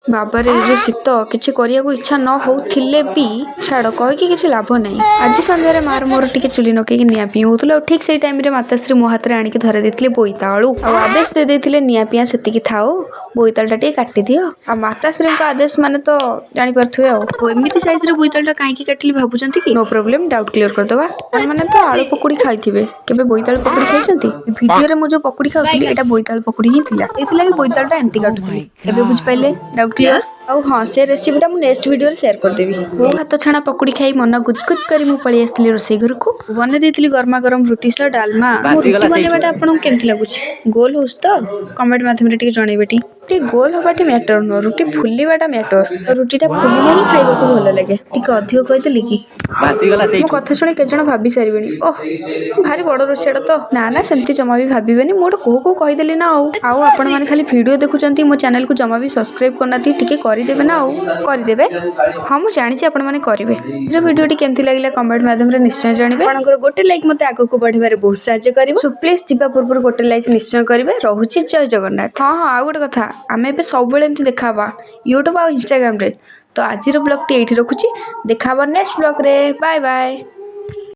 ବାବାରେ ଏ ଯୋଉ ଶୀତ କିଛି କରିବାକୁ ଇଚ୍ଛା ନ ହଉଥିଲେ ବି ଛାଡ଼ କହିକି କିଛି ଲାଭ ନାହିଁ। ଆଜି ସନ୍ଧ୍ୟାରେ ମାର ମୋର ଟିକେ ଚୁଲି ନକେଇକି ନିଆଁ ପିଇଁ ହଉଥିଲୁ ଆଉ ଠିକ୍ ସେଇ ଟାଇମରେ ମାତାଶ୍ରୀ ମୋ ହାତରେ ଆଣିକି ଧରେଇ ଦେଇଥିଲେ ବୋଇତାଳୁ ଆଉ ଆଦେଶ ଦେଇ ଦେଇଥିଲେ ନିଆଁ ପିଆଁ ସେତିକି ଥାଉ ବୋଇତାଳୁଟା ଟିକେ କାଟିଦିଅ। ଆଉ ମାତାଶ୍ରୀଙ୍କ ଆଦେଶ ମାନେ ତ ଜାଣିପାରୁଥିବେ ଆଉ ଏମିତି ସାଇଜରେ ବୋଇତାଳୁଟା କାହିଁକି କାଟିଲି ଭାବୁଛନ୍ତି କି? ନୋ ପ୍ରୋବ୍ଲେମ ଡାଉଟ୍ କ୍ଲିୟର କରିଦବା। ଆପଣମାନେ ତ ଆଳୁ ପକୁଡ଼ି ଖାଇଥିବେ କେବେ ବୋଇତାଳୁ ପକୁଡ଼ି ଖାଇଛନ୍ତି? ଭିଡ଼ିଓରେ ମୁଁ ଯୋଉ ପକୁଡ଼ି ଖାଉଥିଲି ଏଇଟା ବୋଇତାଳୁ ପକୁଡ଼ି ହିଁ ଥିଲା ସେଇଥିଲାଗି ବୋଇତାଳୁଟା ଏମିତି କାଟୁଥିଲି। ଏବେ ବୁଝିପାରିଲେ ଡାଉଟ୍ କ୍ଲିୟର? ଆଉ ହଁ ସେ ରେସିପିଟା ମୁଁ ନେକ୍ସଟ ଭିଡ଼ିଓରେ ସେୟାର କରିଦେବି। ମୋ ହାତ ଛଣା ପକୁଡ଼ି ଖାଇ ମନ ଗୁଦଗୁଦ କରି ମୁଁ ପଳେଇ ଆସିଥିଲି ରୋଷେଇ ଘରକୁ ବନେଇ ଦେଇଥିଲି ଗରମା ଗରମ ରୁଟି ସହ ଡାଲମା। ମୋ ରୁଟି ବନେଇବାଟା ଆପଣଙ୍କୁ କେମିତି ଲାଗୁଛି? ଗୋଲ ହଉଛି ତ? କମେଣ୍ଟ ମାଧ୍ୟମରେ ଟିକେ ଜଣେଇବେ ଟି। ରୁଟି ଗୋଲ ହବାଟି ମ୍ୟାଟର ନୁହଁ ରୁଟି ଫୁଲିବାଟା ମ୍ୟାଟର। ରୁଟିଟା ଫୁଲିଲେ ହିଁ ଖାଇବାକୁ ଭଲ ଲାଗେ। ଟିକେ ଅଧିକ କହିଦେଲି କି? ମୋ କଥା ଶୁଣି କେତେଜଣ ଭାବି ସାରିବେଣି ଓହ ଭାରି ବଡ଼ ରୋଷେଇଟା ତ। ନା ନା ସେମିତି ଜମା ବି ଭାବିବେନି ମୁଁ ଗୋଟେ କୋଉ କହିଦେଲି ନା ଆଉ ଆପଣମାନେ ଖାଲି ଭିଡ଼ିଓ ଦେଖୁଛନ୍ତି ମୋ ଚ୍ୟାନେଲକୁ ଜମା ବି ସବସ୍କ୍ରାଇବ୍ କରିନାହାନ୍ତି ଟିକେ କରିଦେବେ ନା ଆଉ କରିଦେବେ। ହଁ ମୁଁ ଜାଣିଛି ଆପଣମାନେ କରିବେ। ଯୋଉ ଭିଡ଼ିଓଟି କେମିତି ଲାଗିଲା କମେଣ୍ଟ ମାଧ୍ୟମରେ ନିଶ୍ଚୟ ଜାଣିବେ। ଆପଣଙ୍କର ଗୋଟେ ଲାଇକ୍ ମୋତେ ଆଗକୁ ବଢ଼ିବାରେ ବହୁତ ସାହାଯ୍ୟ କରିବ। ସୋ ପ୍ଲିଜ୍ ଯିବା ପୂର୍ବରୁ ଗୋଟେ ଲାଇକ୍ ନିଶ୍ଚୟ କରିବେ। ରହୁଛି ଜୟ ଜଗନ୍ନାଥ। ହଁ ଆଉ ଗୋଟେ କଥା ଆମେ ଏବେ ସବୁବେଳେ ଏମିତି ଦେଖାହବା ୟୁଟ୍ୟୁବ ଆଉ ଇନଷ୍ଟାଗ୍ରାମରେ। ତ ଆଜିର ବ୍ଲଗଟି ଏଇଠି ରଖୁଛି ଦେଖାହବା ନେକ୍ସଟ ବ୍ଲଗରେ ବାଏ ବାଏ।